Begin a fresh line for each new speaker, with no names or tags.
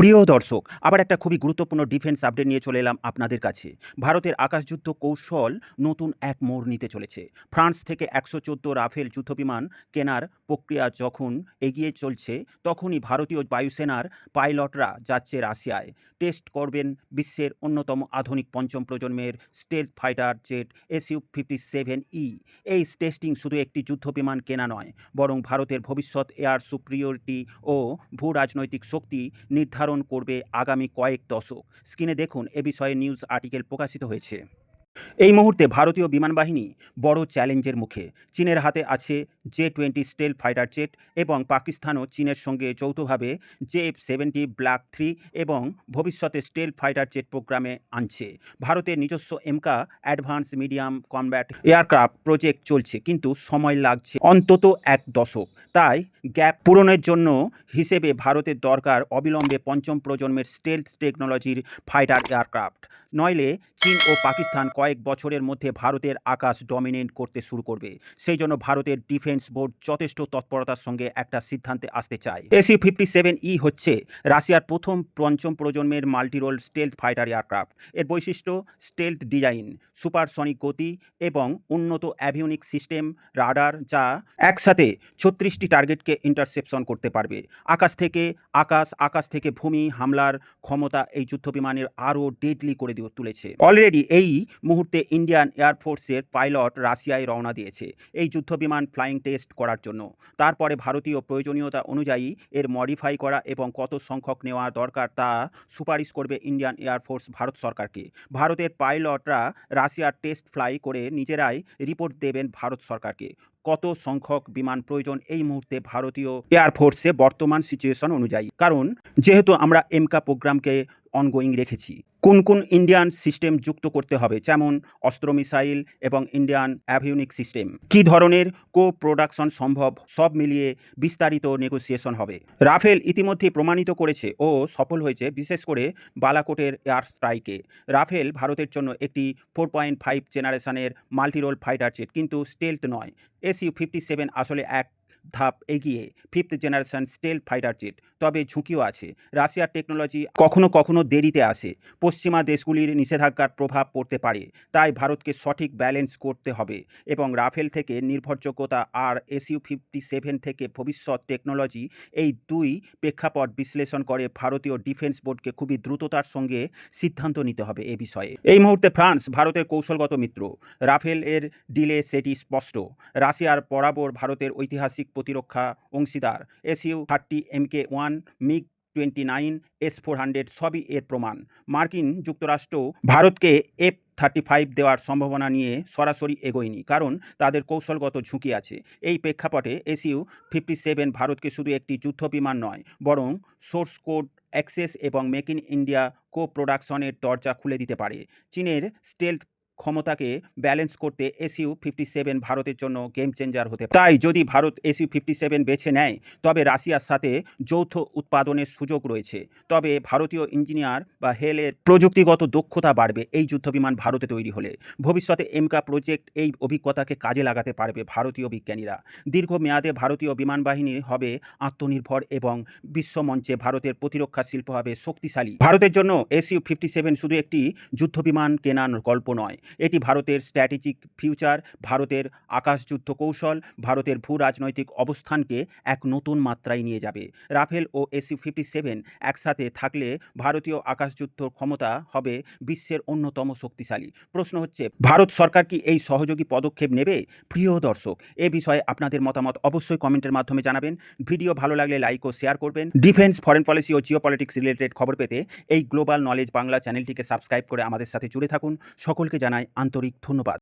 প্রিয় দর্শক, আবার একটা খুবই গুরুত্বপূর্ণ ডিফেন্স আপডেট নিয়ে চলে এলাম আপনাদের কাছে। ভারতের আকাশযুদ্ধ কৌশল নতুন এক মোড় নিতে চলেছে। ফ্রান্স থেকে ১১৪ রাফেল যুদ্ধবিমান কেনার প্রক্রিয়া যখন এগিয়ে চলছে, তখনই ভারতীয় বায়ুসেনার পাইলটরা যাচ্ছে রাশিয়ায়। টেস্ট করবেন বিশ্বের অন্যতম আধুনিক পঞ্চম প্রজন্মের স্টেলথ ফাইটার জেট Su-57E। এই টেস্টিং শুধু একটি যুদ্ধবিমান কেনা নয়, বরং ভারতের ভবিষ্যৎ এয়ার সুপ্রিয়রিটি ও ভূ রাজনৈতিক শক্তি নির্ধারণ করবে আগামী কয়েক দশক। স্ক্রিনে দেখুন এ বিষয়ে নিউজ আর্টিকেল প্রকাশিত হয়েছে। এই মুহূর্তে ভারতীয় বিমান বাহিনী বড় চ্যালেঞ্জের মুখে। চীনের হাতে আছে J-20 স্টেলথ ফাইটার জেট এবং পাকিস্তানও চীনের সঙ্গে যৌথভাবে JF-70 ব্ল্যাক 3 এবং ভবিষ্যতে স্টেলথ ফাইটার জেট প্রোগ্রামে আনছে। ভারতের নিজস্ব এমকা advance medium combat aircraft project চলছে, কিন্তু সময় লাগছে অন্তত এক দশক। তাই গ্যাপ পূরণের জন্য হিসেবে ভারতের দরকার অবিলম্বে পঞ্চম প্রজন্মের স্টেলথ টেকনোলজির ফাইটার এয়ারক্রাফট। নইলে চীন ও পাকিস্তান কয়েক বছরের মধ্যে ভারতের আকাশ ডমিনেট করতে শুরু করবে। সেই জন্য ভারতের ডিফেন্স বোর্ড যথেষ্ট তৎপরতার সঙ্গে একটা সিদ্ধান্তে আসতে চায়। Su-57E হচ্ছে রাশিয়ার প্রথম পঞ্চম প্রজন্মের মাল্টিরোল স্টেলথ ফাইটার এয়ারক্রাফট। এর বৈশিষ্ট্য স্টেলথ ডিজাইন, সুপারসনিক গতি এবং উন্নত অ্যাভিওনিক সিস্টেম রাডার, যা একসাথে ৩৬টি টার্গেটকে ইন্টারসেপশন করতে পারবে। আকাশ থেকে ভূমি হামলার ক্ষমতা এই যুদ্ধবিমানের আরও ডেডলি করে তুলেছে। অলরেডি এই মুহূর্তে ইন্ডিয়ান এয়ারফোর্সের পাইলট রাশিয়ায় রওনা দিয়েছে এই যুদ্ধবিমান ফ্লাইং টেস্ট করার জন্য। তারপরে ভারতীয় প্রয়োজনীয়তা অনুযায়ী এর মডিফাই করা এবং কত সংখ্যক নেওয়া দরকার তা সুপারিশ করবে ইন্ডিয়ান এয়ারফোর্স ভারত সরকারকে। ভারতের পাইলটরা রাশিয়ার টেস্ট ফ্লাই করে নিজেরাই রিপোর্ট দেবেন ভারত সরকারকে। কত সংখ্যক বিমান প্রয়োজন এই মুহূর্তে ভারতীয় এয়ারফোর্সে বর্তমান সিচুয়েশন অনুযায়ী, কারণ যেহেতু আমরা এমকা প্রোগ্রামকে অনগোয়িং রেখেছি। কোন ইন্ডিয়ান সিস্টেম যুক্ত করতে হবে, যেমন অস্ত্র মিসাইল এবং ইন্ডিয়ান অ্যাভিওনিক সিস্টেম, কী ধরনের কো প্রোডাকশন সম্ভব, সব মিলিয়ে বিস্তারিত নেগোসিয়েশন হবে। রাফেল ইতিমধ্যে প্রমাণিত করেছে ও সফল হয়েছে, বিশেষ করে বালাকোটের এয়ার স্ট্রাইকে। রাফেল ভারতের জন্য একটি 4.5 জেনারেশনের মাল্টিরোল ফাইটার জেট, কিন্তু স্টেলথ নয়। Su-57 আসলে এক ধাপ এগিয়ে 5th generation stealth fighter jet, তবে ঝুঁকিও আছে। রাশিয়ার টেকনোলজি কখনো দেরিতে আসে, পশ্চিমা দেশগুলির নিষেধাজ্ঞার প্রভাব পড়তে পারে। তাই ভারতকে সঠিক ব্যালেন্স করতে হবে এবং রাফেল থেকে নির্ভরযোগ্যতা আর Su-57 থেকে ভবিষ্যৎ টেকনোলজি, এই দুই প্রেক্ষাপট বিশ্লেষণ করে ভারতীয় ডিফেন্স বোর্ডকে খুবই দ্রুততার সঙ্গে সিদ্ধান্ত নিতে হবে এ বিষয়ে। এই মুহূর্তে ফ্রান্স ভারতের কৌশলগত মিত্র। রাফেল এর ডিলে সেটি স্পষ্ট। রাশিয়ার বরাবর ভারতের ঐতিহাসিক প্রতিরক্ষা অংশীদার। Su-30 Mk1, MiG-29, S-400 সবই এর প্রমাণ। মার্কিন যুক্তরাষ্ট্র ভারতকে F-35 দেওয়ার সম্ভাবনা নিয়ে সরাসরি এগোয়নি, কারণ তাদের কৌশলগত ঝুঁকি আছে। এই প্রেক্ষাপটে Su-57 ভারতকে শুধু একটি যুদ্ধবিমান নয়, বরং সোর্স কোড অ্যাক্সেস এবং মেক ইন ইন্ডিয়া কো প্রোডাকশনের দরজা খুলে দিতে পারে। চীনের স্টেলথ ক্ষমতাকে ব্যালেন্স করতে Su-57 ভারতের জন্য গেম চেঞ্জার হতে পারে। তাই যদি ভারত Su-57 বেছে নেয়, তবে রাশিয়ার সাথে যৌথ উৎপাদনের সুযোগ রয়েছে। তবে ভারতীয় ইঞ্জিনিয়ার বা হেলের প্রযুক্তিগত দক্ষতা বাড়বে এই যুদ্ধবিমান ভারতে তৈরি হলে। ভবিষ্যতে এমকা প্রজেক্ট এই অভিজ্ঞতাকে কাজে লাগাতে পারবে ভারতীয় বিজ্ঞানীরা। দীর্ঘমেয়াদে ভারতীয় বিমান বাহিনী হবে আত্মনির্ভর এবং বিশ্বমঞ্চে ভারতের প্রতিরক্ষা শিল্প হবে শক্তিশালী। ভারতের জন্য Su-57 শুধু একটি যুদ্ধবিমান কেনার গল্প নয়, এটি ভারতের স্ট্র্যাটেজিক ফিউচার, ভারতের আকাশযুদ্ধ কৌশল, ভারতের ভূ রাজনৈতিক অবস্থানকে এক নতুন মাত্রায় নিয়ে যাবে। রাফেল ও Su-57 একসাথে থাকলে ভারতীয় আকাশযুদ্ধ ক্ষমতা হবে বিশ্বের অন্যতম শক্তিশালী। প্রশ্ন হচ্ছে, ভারত সরকার কি এই সহযোগী পদক্ষেপ নেবে? প্রিয় দর্শক, এ বিষয়ে আপনাদের মতামত অবশ্যই কমেন্টের মাধ্যমে জানাবেন। ভিডিও ভালো লাগলে লাইক ও শেয়ার করবেন। ডিফেন্স, ফরেন পলিসি ও জিওপলিটিক্স রিলেটেড খবর পেতে এই গ্লোবাল নলেজ বাংলা চ্যানেলটিকে সাবস্ক্রাইব করে আমাদের সাথে জুড়ে থাকুন। সকলকে জানাই আন্তরিক ধন্যবাদ।